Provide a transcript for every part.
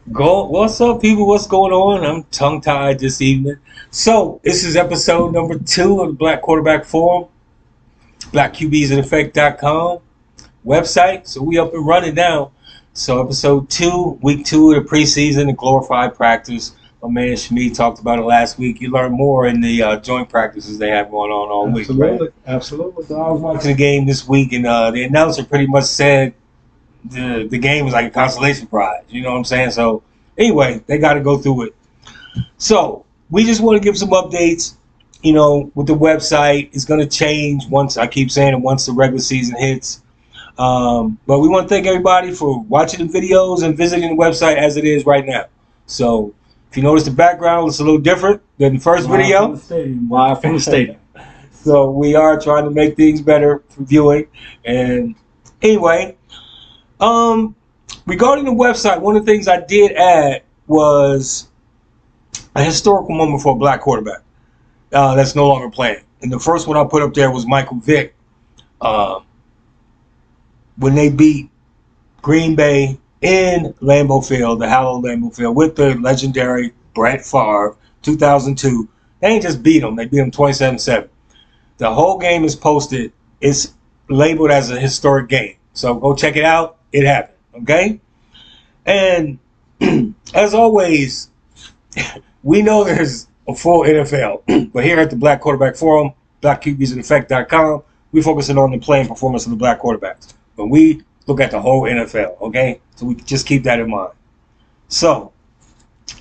What's up, people? What's going on? I'm tongue tied this evening. So, this is episode number 2 of the Black Quarterback Forum, blackqbsineffect.com website. So, we up and running now. So, episode 2, week 2 of the preseason, the glorified practice. My man Smeez talked about it last week. You learn more in the joint practices they have going on all week, right? Absolutely. So, I was watching the game this week, and the announcer pretty much said the game was like a consolation prize. You know what I'm saying? So anyway, they got to go through it. So we just want to give some updates. You know, with the website, it's going to change once. I keep saying it once the regular season hits. But we want to thank everybody for watching the videos and visiting the website as it is right now. So if you notice the background, it's a little different than the first video. Live from the stadium. So we are trying to make things better for viewing. And anyway, regarding the website, one of the things I did add was a historical moment for a black quarterback that's no longer playing. And the first one I put up there was Michael Vick when they beat Green Bay in Lambeau Field, the hallowed Lambeau Field, with the legendary Brett Favre, 2002. They ain't just beat them. They beat them 27-7. The whole game is posted. It's labeled as a historic game. So go check it out. It happened, okay? And as always, we know there's a full NFL, but here at the Black Quarterback Forum, blackqbsineffect.com, we're focusing on the playing performance of the black quarterbacks. But we look at the whole NFL, okay? So we just keep that in mind. So,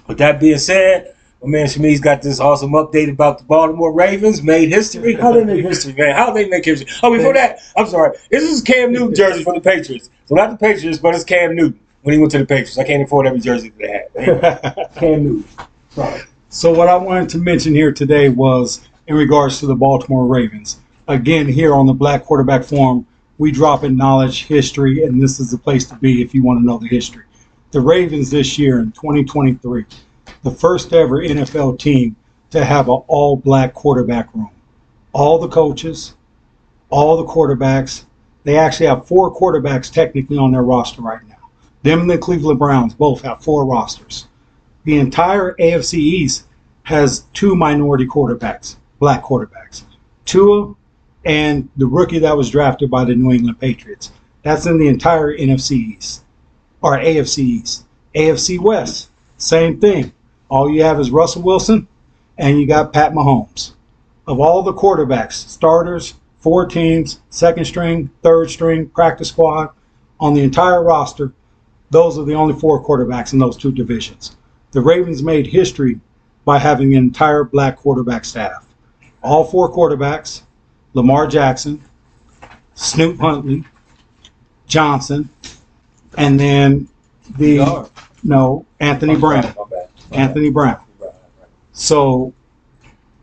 with that being said, my man Smeez got this awesome update about the Baltimore Ravens. Made history. How they make history, man? How they make history? Oh, before that, I'm sorry. This is Cam Newton jersey for the Patriots. So not the Patriots, but it's Cam Newton when he went to the Patriots. I can't afford every jersey that they had. Anyway, Cam Newton. Sorry. So what I wanted to mention here today was in regards to the Baltimore Ravens. Again, here on the Black Quarterback Forum, we drop in knowledge, history, and this is the place to be if you want to know the history. The Ravens this year in 2023, the first ever NFL team to have an all-black quarterback room. All the coaches, all the quarterbacks. They actually have 4 quarterbacks technically on their roster right now. Them and the Cleveland Browns both have 4 rosters. The entire AFC East has 2 minority quarterbacks, black quarterbacks. Tua and the rookie that was drafted by the New England Patriots. That's in the entire NFC East, or AFC East. AFC West, same thing. All you have is Russell Wilson, and you got Pat Mahomes. Of all the quarterbacks, starters, 4 teams, second string, third string, practice squad, on the entire roster, those are the only 4 quarterbacks in those 2 divisions. The Ravens made history by having an entire black quarterback staff. All 4 quarterbacks, Lamar Jackson, Snoop Huntley, Johnson, and then Anthony Brown. Anthony Brown. So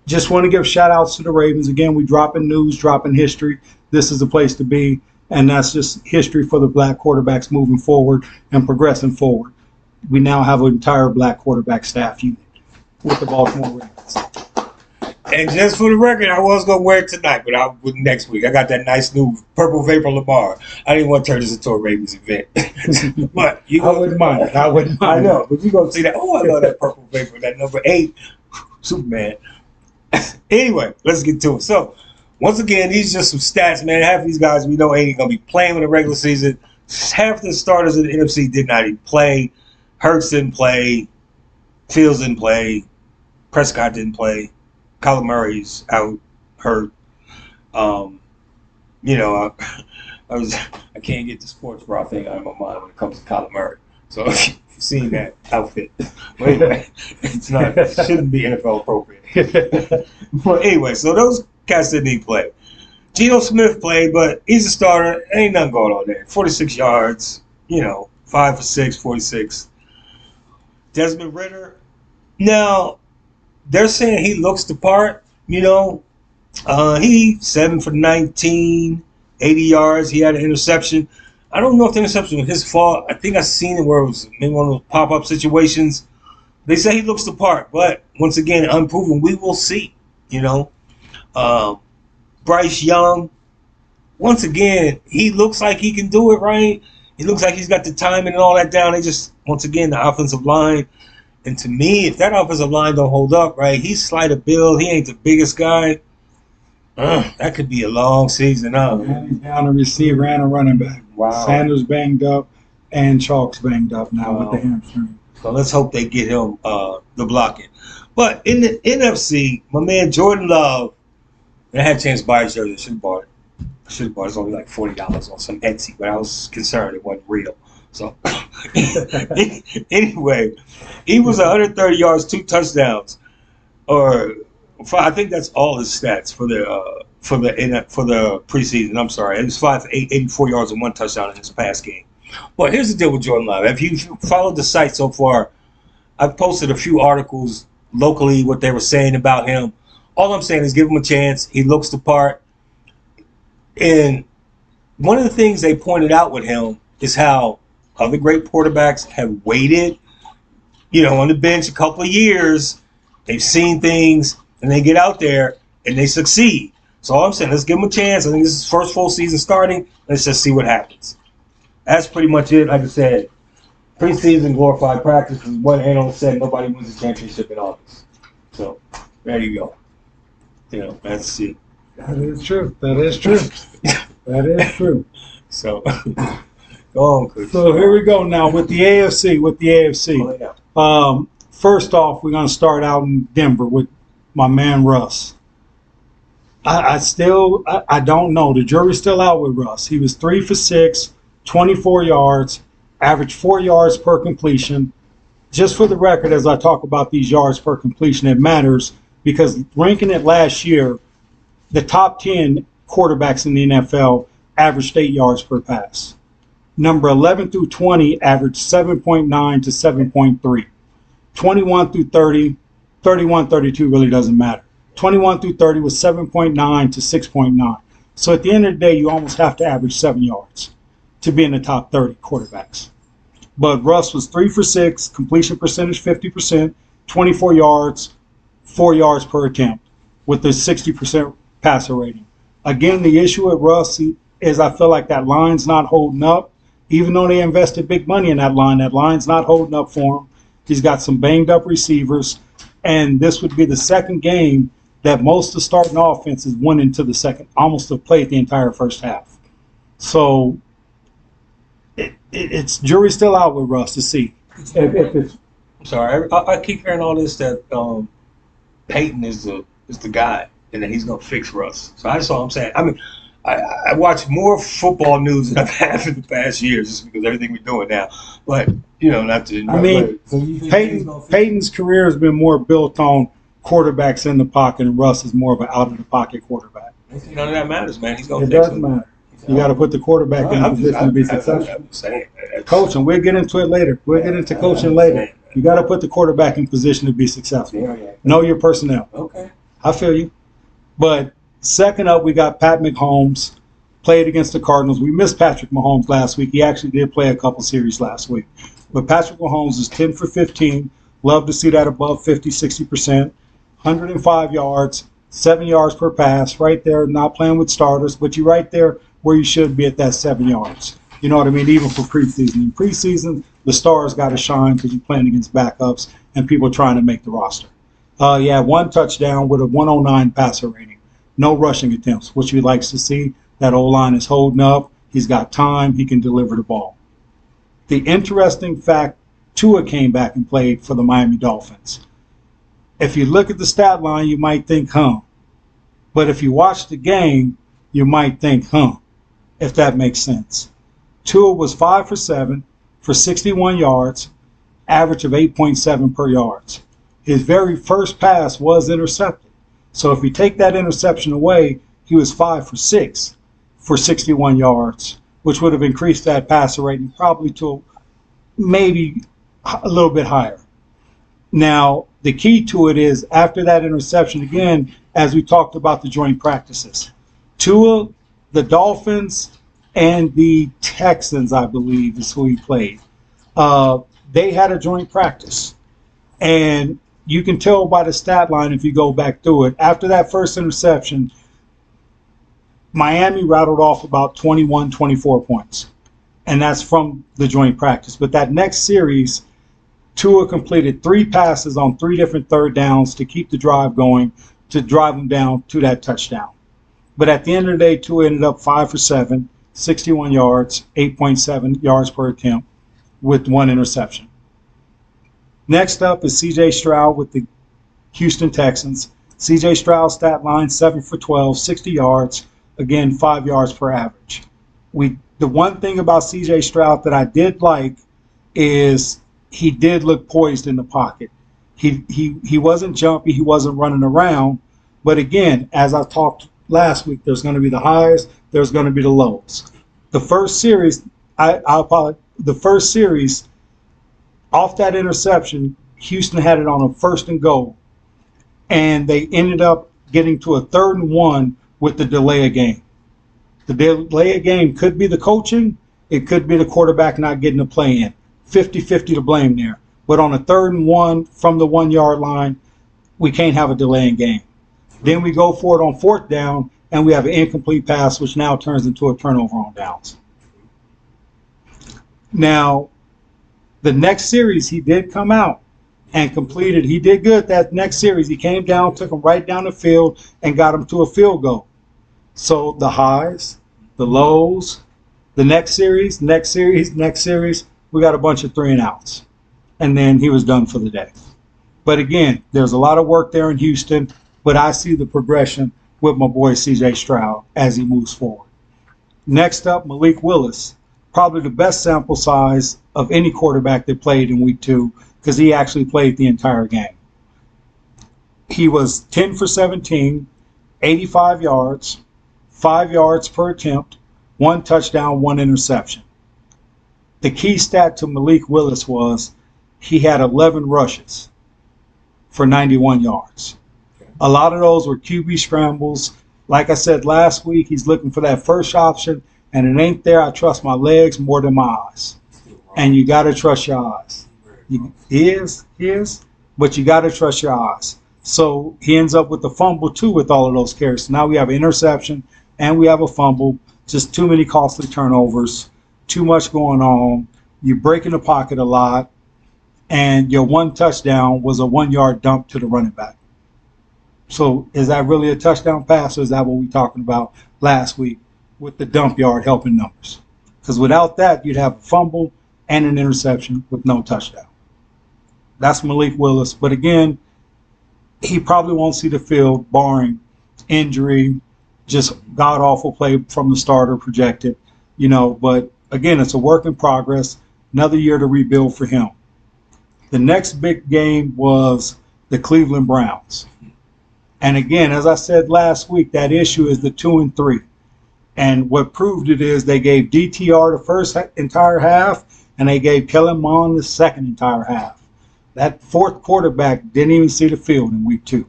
just want to give shout outs to the Ravens. Again, we dropping news, dropping history. This is the place to be. And that's just history for the black quarterbacks moving forward and progressing forward. We now have an entire black quarterback staff unit with the Baltimore Ravens. And just for the record, I was going to wear it tonight, but I'll next week. I got that nice new purple vapor Lamar. I didn't want to turn this into a Ravens event. But I wouldn't mind it. I wouldn't mind it. I know, but you're going to see that. Oh, I love that purple vapor, that number 8 Superman. Anyway, let's get to it. So, once again, these are just some stats, man. Half of these guys we know ain't going to be playing in the regular season. Half the starters in the NFC did not even play. Hurts didn't play. Fields didn't play. Prescott didn't play. Kyler Murray's out, hurt. I can't get the sports bra thing out of my mind when it comes to Kyler Murray. So if you've seen that outfit, but anyway, it shouldn't be NFL appropriate. But anyway, so those cats didn't even play. Geno Smith played, but he's a starter. Ain't nothing going on there. 46 yards, 5 for 6, 46. Desmond Ridder. Now, they're saying he looks the part, He 7 for 19, 80 yards. He had an interception. I don't know if the interception was his fault. I think I seen it where it was maybe one of those pop-up situations. They say he looks the part, but once again, unproven. We will see, Bryce Young, once again, he looks like he can do it, right? He looks like he's got the timing and all that down. They just, once again, the offensive line. And to me, if that offensive line don't hold up, right, he's slight of build. He ain't the biggest guy. That could be a long season. And he's down a receiver and a running back. Wow. Sanders banged up and Chalk's banged up now with the hamstring. So let's hope they get him the blocking. But in the NFC, my man Jordan Love, I had a chance to buy his jersey. I should have bought it. It's only like $40 on some Etsy, but I was concerned it wasn't real. So anyway, he was 130 yards, 2 touchdowns, I think that's all his stats for the preseason. I'm sorry, it was 84 yards and 1 touchdown in his past game. But here's the deal with Jordan Love. If you followed the site so far, I've posted a few articles locally what they were saying about him. All I'm saying is give him a chance. He looks the part. And one of the things they pointed out with him is how other great quarterbacks have waited, on the bench a couple of years. They've seen things, and they get out there, and they succeed. So all I'm saying, let's give him a chance. I think this is his first full season starting. Let's just see what happens. That's pretty much it. Like I said, preseason glorified practice is what analysts said. Nobody wins a championship in August. So there you go. That's it. That is true. That is true. So go on, Chris. So here we go now with the AFC. First off, we're going to start out in Denver with my man Russ. I don't know. The jury's still out with Russ. He was 3 for 6, 24 yards, averaged 4 yards per completion. Just for the record, as I talk about these yards per completion, it matters because ranking it last year, the top 10 quarterbacks in the NFL averaged 8 yards per pass. Number 11 through 20 averaged 7.9 to 7.3. 21 through 30, 31, 32 really doesn't matter. 21 through 30 was 7.9 to 6.9. So at the end of the day, you almost have to average 7 yards to be in the top 30 quarterbacks. But Russ was 3 for 6, completion percentage 50%, 24 yards, 4 yards per attempt with the 60% passer rating. Again, the issue with Russ is I feel like that line's not holding up. Even though they invested big money in that line's not holding up for him. He's got some banged up receivers, and this would be the second game that most of the starting offenses went into the second, almost to play the entire first half. So it's jury's still out with Russ to see. If it's, I'm sorry, I keep hearing all this that Peyton is the guy and that he's gonna fix Russ. So that's all I'm saying. I mean, I watch more football news than I've had in the past years, just because everything we're doing now. But not to. I mean, Peyton's career has been more built on quarterbacks in the pocket, and Russ is more of an out of the pocket quarterback. None of that matters, man. He's gonna. It doesn't matter. You got to put the quarterback in a position to be successful. Coaching, we'll get into it later. We'll get into coaching later. You got to put the quarterback in position to be successful. Know your personnel. Okay. I feel you. But second up, we got Pat Mahomes, played against the Cardinals. We missed Patrick Mahomes last week. He actually did play a couple series last week. But Patrick Mahomes is 10 for 15. Love to see that above 50, 60%. 105 yards, 7 yards per pass. Right there, not playing with starters, but you're right there where you should be at that 7 yards. You know what I mean? Even for preseason. In preseason, the stars got to shine because you're playing against backups and people trying to make the roster. Yeah, 1 touchdown with a 109 passer rating. No rushing attempts, which we likes to see. That O-line is holding up. He's got time. He can deliver the ball. The interesting fact, Tua came back and played for the Miami Dolphins. If you look at the stat line, you might think, But if you watch the game, you might think, if that makes sense. Tua was 5 for 7 for 61 yards, average of 8.7 per yards. His very first pass was intercepted. So if you take that interception away, he was 5 for 6 for 61 yards, which would have increased that passer rating probably to maybe a little bit higher. Now, the key to it is after that interception, again, as we talked about the joint practices, Tua, the Dolphins, and the Texans, I believe, is who he played. They had a joint practice. And you can tell by the stat line if you go back through it. After that first interception, Miami rattled off about 21, 24 points. and that's from the joint practice. But that next series, Tua completed 3 passes on 3 different third downs to keep the drive going, to drive them down to that touchdown. But at the end of the day, Tua ended up 5 for 7, 61 yards, 8.7 yards per attempt, with 1 interception. Next up is C.J. Stroud with the Houston Texans. C.J. Stroud's stat line, 7 for 12, 60 yards, again, 5 yards per average. The one thing about C.J. Stroud that I did like is he did look poised in the pocket. He wasn't jumpy, he wasn't running around. But again, as I talked last week, there's going to be the highs, there's going to be the lows. The first series, the first series, off that interception, Houston had it on a 1st and goal, and they ended up getting to a 3rd and 1 with the delay of game. The delay of game could be the coaching, it could be the quarterback not getting a play in. 50-50 to blame there. But on a 3rd and 1 from the 1-yard line, we can't have a delay in game. Then we go for it on 4th down, and we have an incomplete pass, which now turns into a turnover on downs. Now, the next series, he did come out and completed. He did good that next series. He came down, took him right down the field, and got him to a field goal. So the highs, the lows, the next series, we got a bunch of 3 and outs. And then he was done for the day. But again, there's a lot of work there in Houston, but I see the progression with my boy C.J. Stroud as he moves forward. Next up, Malik Willis. Probably the best sample size of any quarterback that played in week 2, because he actually played the entire game. He was 10 for 17, 85 yards, 5 yards per attempt, 1 touchdown, 1 interception. The key stat to Malik Willis was he had 11 rushes for 91 yards. A lot of those were QB scrambles. Like I said last week, he's looking for that first option, and it ain't there. I trust my legs more than my eyes. And you got to trust your eyes. He is, but you got to trust your eyes. So he ends up with a fumble, too, with all of those carries. So now we have an interception, and we have a fumble. Just too many costly turnovers, too much going on. You break in the pocket a lot, and your 1 touchdown was a 1-yard dump to the running back. So is that really a touchdown pass, or is that what we talking about last week with the dump yard helping numbers? Because without that, you'd have a fumble and an interception with no touchdown. That's Malik Willis. But again, he probably won't see the field barring injury, just god-awful play from the starter projected, But again, it's a work in progress. Another year to rebuild for him. The next big game was the Cleveland Browns. And again, as I said last week, that issue is the 2 and 3. And what proved it is they gave DTR the first entire half, and they gave Kellen Mond the second entire half. That 4th quarterback didn't even see the field in week 2.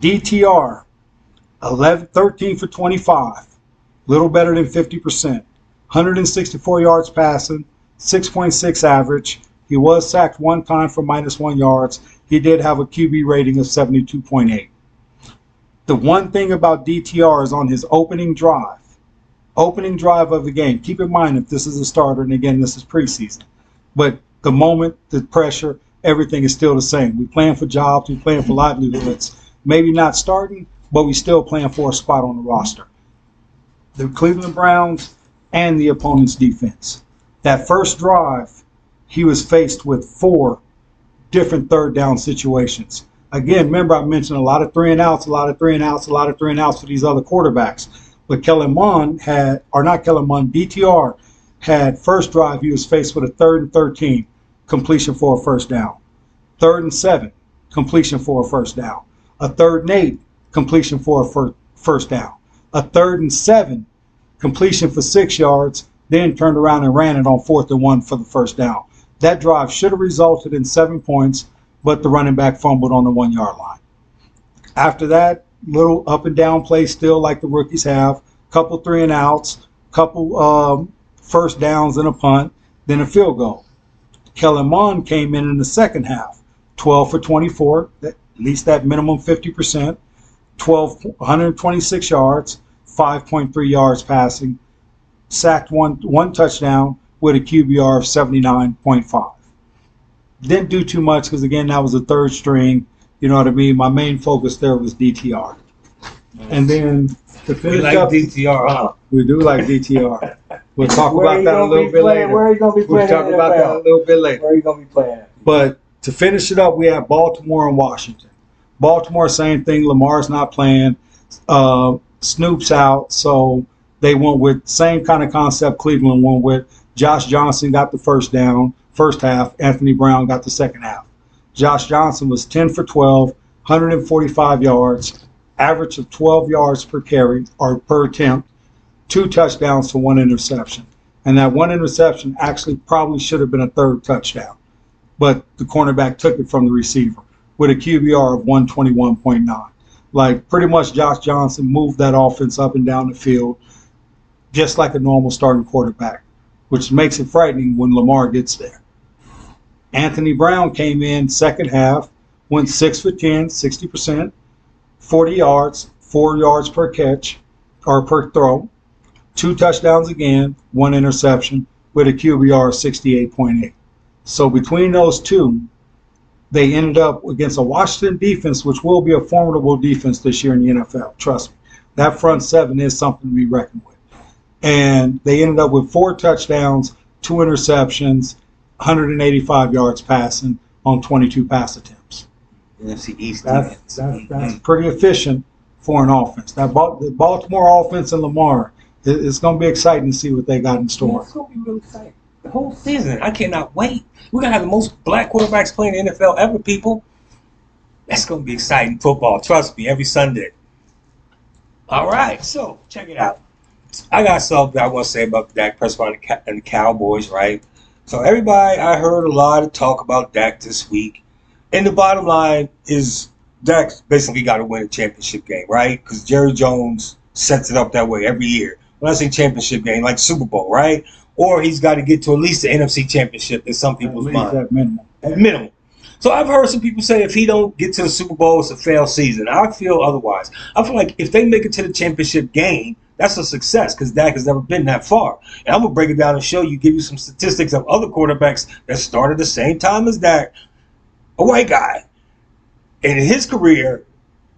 DTR, 13 for 25, little better than 50%, 164 yards passing, 6.6 average. He was sacked 1 time for -1 yards. He did have a QB rating of 72.8. The one thing about DTR is on his opening drive of the game. Keep in mind, if this is a starter, and again, this is preseason, but the moment, the pressure, everything is still the same. We're playing for jobs, we're playing for livelihoods. Maybe not starting, but we still playing for a spot on the roster. The Cleveland Browns and the opponent's defense. That first drive, he was faced with 4 different 3rd down situations. Again, remember I mentioned a lot of 3 and outs, for these other quarterbacks. But DTR had first drive, he was faced with a 3rd and 13, completion for a 1st down. 3rd and 7, completion for a 1st down. A 3rd and 8, completion for a 1st down. A 3rd and 7, completion for 6 yards, then turned around and ran it on 4th and 1 for the 1st down. That drive should have resulted in 7 points, but the running back fumbled on the 1-yard line. After that, little up and down play still like the rookies have, couple 3 and outs, couple 1st downs and a punt, then a field goal. Kellen Mond came in the second half, 12 for 24, at least that minimum 50%, 126 yards, 5.3 yards passing, sacked one touchdown with a QBR of 79.5. Didn't do too much because, again, that was a third string. You know what I mean? My main focus there was DTR. And then to finish we like up, DTR, huh? we do like DTR. We'll talk about that a little bit later. Where are you going to be playing? We'll talk about that a little bit later. Where are you going to be playing? But to finish it up, we have Baltimore and Washington. Baltimore, same thing. Lamar's not playing. Snoop's out, so they went with same kind of concept Cleveland went with. Josh Johnson got the first half. Anthony Brown got the second half. Josh Johnson was 10 for 12, 145 yards, average of 12 yards per carry or per attempt, 2 touchdowns to 1 interception. And that 1 interception actually probably should have been a third touchdown. But the cornerback took it from the receiver with a QBR of 121.9. Like, pretty much Josh Johnson moved that offense up and down the field just like a normal starting quarterback, which makes it frightening when Lamar gets there. Anthony Brown came in second half, went 6 for 10, 60%, 40 yards, 4 yards per catch or per throw, 2 touchdowns again, 1 interception with a QBR of 68.8. So between those two, they ended up against a Washington defense, which will be a formidable defense this year in the NFL. Trust me. That front seven is something to be reckoned with. And they ended up with 4 touchdowns, 2 interceptions, 185 yards passing on 22 pass attempts. NFC East. That's pretty efficient for an offense. The Baltimore offense and Lamar, it's going to be exciting to see what they got in store. It's going to be really exciting. The whole season. I cannot wait. We're going to have the most black quarterbacks playing in the NFL ever, people. That's going to be exciting football. Trust me, every Sunday. All right, so check it out. I got something I want to say about Dak Prescott and the Cowboys, right? So everybody, I heard a lot of talk about Dak this week. And the bottom line is Dak's basically got to win a championship game, right? Because Jerry Jones sets it up that way every year. When I say championship game, like Super Bowl, right? Or he's got to get to at least the NFC championship in some people's mind. At minimum. So I've heard some people say if he don't get to the Super Bowl, it's a failed season. I feel otherwise. I feel like if they make it to the championship game, that's a success because Dak has never been that far. And I'm going to break it down and show you, give you some statistics of other quarterbacks that started the same time as Dak, a white guy. And in his career,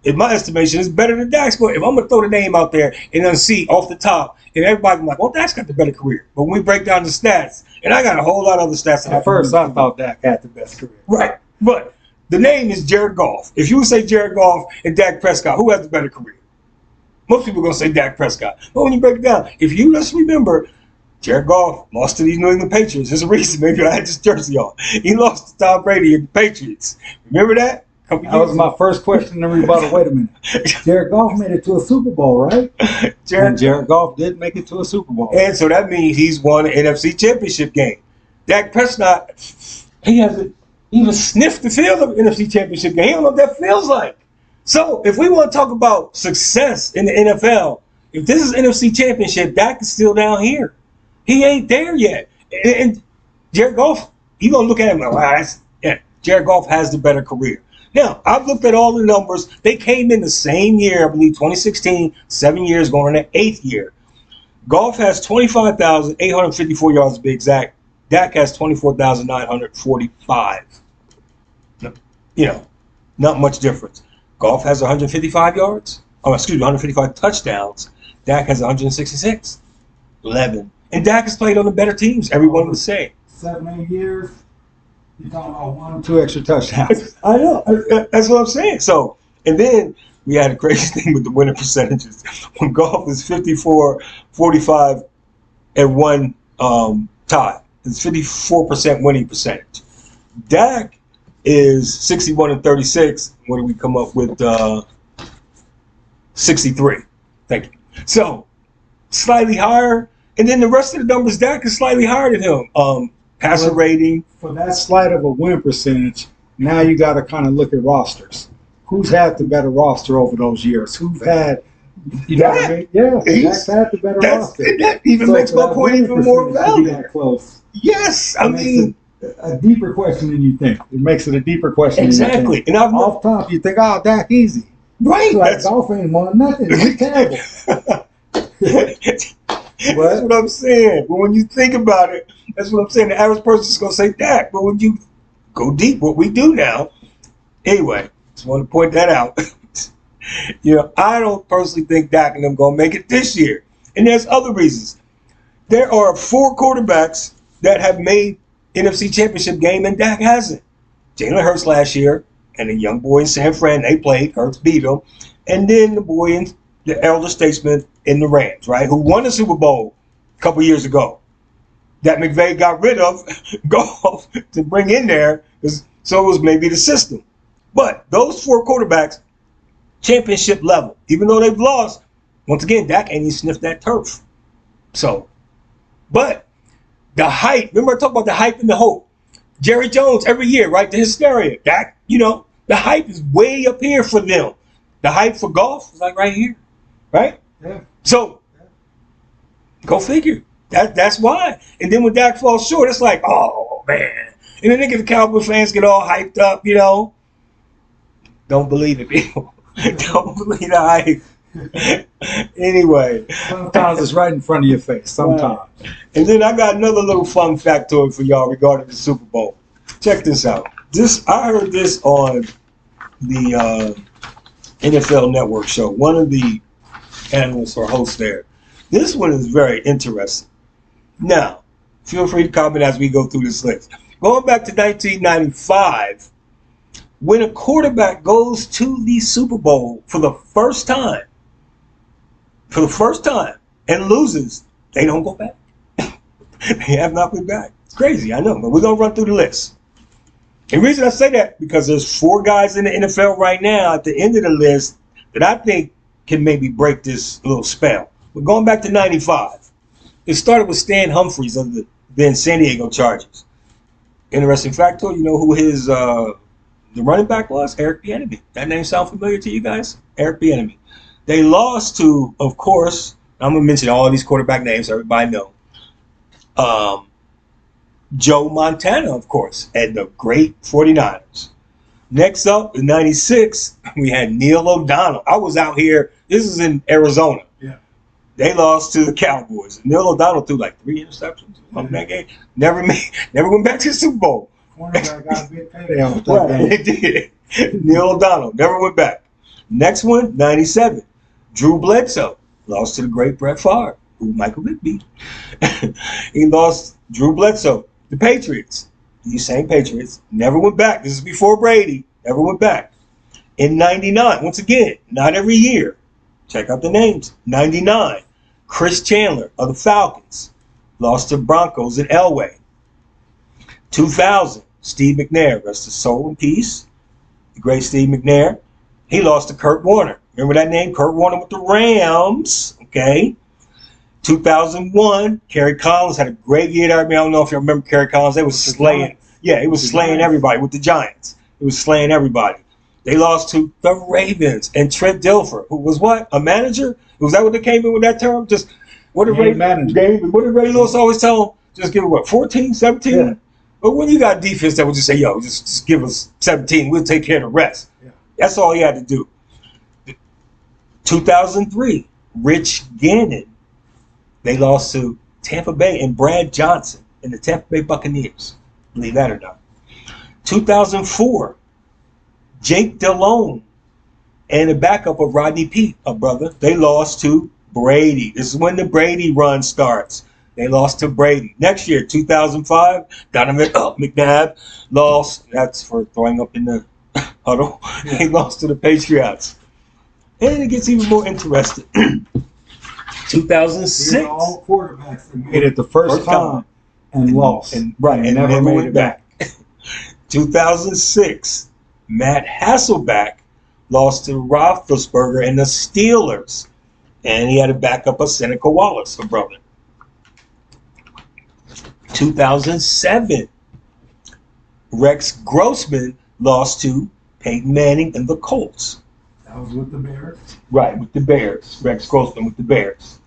in my estimation, is better than Dak's. But if I'm going to throw the name out there and then see off the top, and everybody's like, well, Dak's got the better career. But when we break down the stats, and I got a whole lot of other stats. At first, I thought Dak had the best career. Right. But the name is Jared Goff. If you would say Jared Goff and Dak Prescott, who has the better career? Most people are going to say Dak Prescott. But when you break it down, if you just remember, Jared Goff lost to these New England Patriots. There's a reason. Maybe I had this jersey on. He lost to Tom Brady and the Patriots. Remember that? That was my first question in rebuttal. Wait a minute. Jared Goff made it to a Super Bowl, right? Jared Goff did make it to a Super Bowl. And so that means he's won an NFC championship game. Dak Prescott, he hasn't even sniffed the field of an NFC championship game. He don't know what that feels like. So if we want to talk about success in the NFL, if this is NFC championship, Dak is still down here. He ain't there yet. And Jared Goff, you're going to look at him like, wow, Jared Goff has the better career. Now, I've looked at all the numbers. They came in the same year, I believe, 2016, 7 years going on their 8th year. Goff has 25,854 yards to be exact. Dak has 24,945. You know, not much difference. Goff has 155 yards. 155 touchdowns. Dak has 166. 11. And Dak has played on the better teams, everyone would say. 7, 8 years. You're talking about 1 or 2 extra touchdowns. I know. That's what I'm saying. So, and then we had a crazy thing with the winning percentages. When Goff is 54, 45, and 1 tie. It's 54% winning percentage. Dak is 61 and 36. What do we come up with? 63. Thank you. So, slightly higher. And then the rest of the numbers, Dak is slightly higher than him. Passer rating. For that slight of a win percentage, now you got to kind of look at rosters. Who's had the better roster over those years? Who's had, you know what I mean? Yeah, Dak's had the better roster. That even makes my point even more valid. That close. Yes, I mean. A deeper question than you think. It makes it a deeper question. Exactly. And off top, you think, oh, Dak easy. Right. Like Goff ain't won nothing. He's terrible. That's what I'm saying. But when you think about it, that's what I'm saying. The average person is going to say Dak. But when you go deep, what we do now, anyway, just want to point that out. I don't personally think Dak and them going to make it this year. And there's other reasons. There are 4 quarterbacks that have made NFC Championship game and Dak hasn't. Jalen Hurts last year and a young boy in San Fran, they played. Hurts beat him. And then the boy in the elder statesman in the Rams, right, who won the Super Bowl a couple years ago. That McVay got rid of Goff to bring in there, so it was maybe the system. But those 4 quarterbacks, championship level, even though they've lost, once again, Dak ain't even sniffed that turf. So, but the hype, remember I talked about the hype and the hope. Jerry Jones every year, right, the hysteria. Dak, the hype is way up here for them. The hype for golf is like right here, right? Yeah. So, go figure. That's why. And then when Dak falls short, it's like, oh, man. And then the Cowboy fans get all hyped up, Don't believe it, people. Don't believe the hype. Anyway. Sometimes it's right in front of your face. Sometimes. Right. And then I got another little fun factoid for y'all regarding the Super Bowl. Check this out. I heard this on the NFL Network show. One of the analysts or hosts there. This one is very interesting. Now, feel free to comment as we go through this list. Going back to 1995, when a quarterback goes to the Super Bowl for the first time, and loses, they don't go back. They have not been back. It's crazy, I know, but we're going to run through the list. And the reason I say that, because there's 4 guys in the NFL right now at the end of the list that I think can maybe break this little spell. We're going back to 95. It started with Stan Humphries of the then San Diego Chargers. Interesting factoid, you know who his the running back was? Eric Bieniemy. That name sound familiar to you guys? Eric Bieniemy. They lost to, of course, I'm going to mention all these quarterback names so everybody know. Joe Montana, of course, and the great 49ers. Next up, in 96, we had Neil O'Donnell. I was out here. This is in Arizona. Yeah. They lost to the Cowboys. Neil O'Donnell threw like 3 interceptions from that game. Never went back to the Super Bowl. Cornerback got a big payday off that Right, game. it did. Neil O'Donnell never went back. Next one, 97. Drew Bledsoe lost to the great Brett Favre, who Michael Vick beat. He lost. Drew Bledsoe. The Patriots. These same Patriots never went back. This is before Brady. Never went back. In 99, once again, not every year. Check out the names. 99, Chris Chandler of the Falcons lost to Broncos in Elway. 2000, Steve McNair, rest his soul in peace. The great Steve McNair. He lost to Kurt Warner. Remember that name? Kurt Warner with the Rams. Okay. 2001, Kerry Collins had a great year. I don't know if you remember Kerry Collins. They was slaying. Yeah, he was slaying everybody with the Giants. He was slaying everybody. They lost to the Ravens and Trent Dilfer, who was what? A manager? Was that what they came in with that term? Just what did Ray Lewis always tell them? Just give it what? 14, 17? Yeah. But when you got defense that would just say, yo, just give us 17. We'll take care of the rest. Yeah. That's all he had to do. 2003, Rich Gannon. They lost to Tampa Bay and Brad Johnson and the Tampa Bay Buccaneers. Believe that or not. 2004, Jake Delhomme and the backup of Rodney Peete, a brother. They lost to Brady. This is when the Brady run starts. They lost to Brady. Next year, 2005, Donovan McNabb lost. That's for throwing up in the huddle. Yeah. He lost to the Patriots. And it gets even more interesting. 2006. All quarterbacks that made it the first time and lost. And never went back. 2006, Matt Hasselbeck lost to Roethlisberger and the Steelers. And he had a backup of Seneca Wallace, a brother. 2007, Rex Grossman lost to Peyton Manning and the Colts. That was with the Bears? Right, with the Bears. Rex Grossman with the Bears.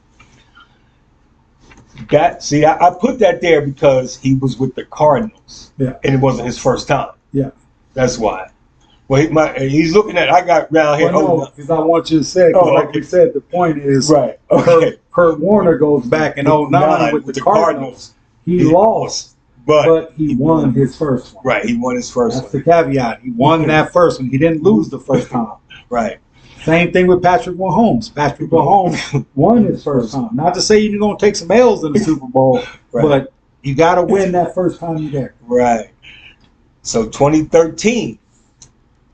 I put that there because he was with the Cardinals. Yeah. And it wasn't his first time. Yeah. That's why. Well, he's looking at, I got around here. Well, no, because I want you to say, because like you said, the point is, right. Okay. Kurt Warner goes back in 09 with the Cardinals. He lost, but he won his first one. Right, he won his first That's the caveat. He won that first one. He didn't lose the first time. Right. Same thing with Patrick Mahomes. Patrick Mahomes won his first time. Not to say you're going to take some L's in the Super Bowl, but you got to win that first time you're there. Right. So 2013,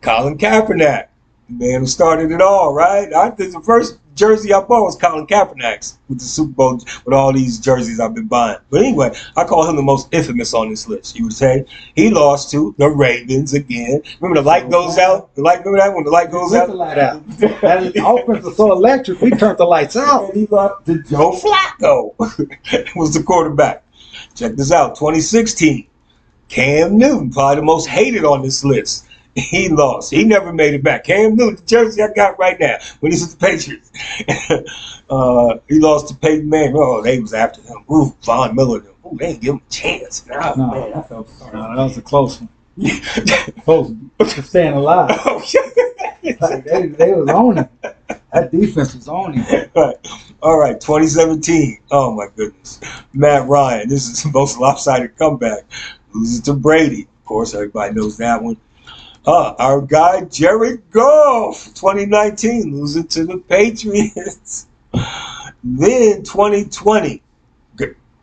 Colin Kaepernick, the man who started it all, right? I think the first jersey I bought was Colin Kaepernick's with the Super Bowl, with all these jerseys I've been buying. But anyway, I call him the most infamous on this list. You would say he lost to the Ravens again. Remember the light goes out? The light, remember that when the light goes out? The light out. That offense was so electric. We turned the lights out. And he lost to Joe Flacco. Was the quarterback. Check this out. 2016, Cam Newton, probably the most hated on this list. He lost. He never made it back. Cam Newton, the jersey I got right now, when he's with the Patriots. He lost to Peyton Manning. Oh, they was after him. Ooh, Von Miller. Ooh, they didn't give him a chance. Man, I felt sorry. No, that was a close one. Close to staying alive. Like they was on it. That defense was on it. All right, 2017. Oh, my goodness. Matt Ryan. This is the most lopsided comeback. Loses to Brady. Of course, everybody knows that one. Our guy Jared Goff, 2019, losing to the Patriots. Then 2020.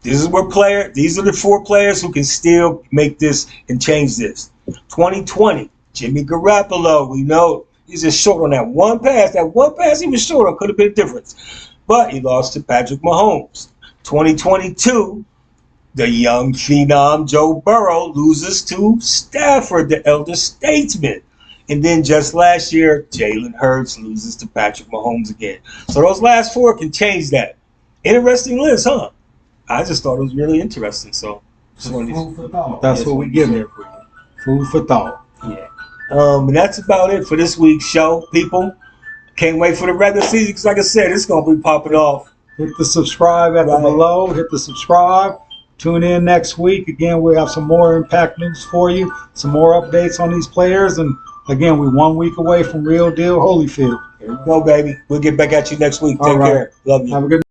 These are the 4 players who can still make this and change this. 2020, Jimmy Garoppolo. We know he's just short on that one pass. That one pass he was short on could have been a difference. But he lost to Patrick Mahomes. 2022. The young phenom Joe Burrow loses to Stafford, the elder statesman. And then just last year, Jalen Hurts loses to Patrick Mahomes again. So those last 4 can change that. Interesting list, huh? I just thought it was really interesting. So food for thought. That's what we give it. Food for thought. Yeah. And that's about it for this week's show, people. Can't wait for the regular season because, like I said, it's going to be popping off. Hit the subscribe at the below. Hit the subscribe. Tune in next week. Again, we have some more impact news for you, some more updates on these players. And again, we're 1 week away from Real Deal Holyfield. Here we go, baby. We'll get back at you next week. Take care. Love you. Have a good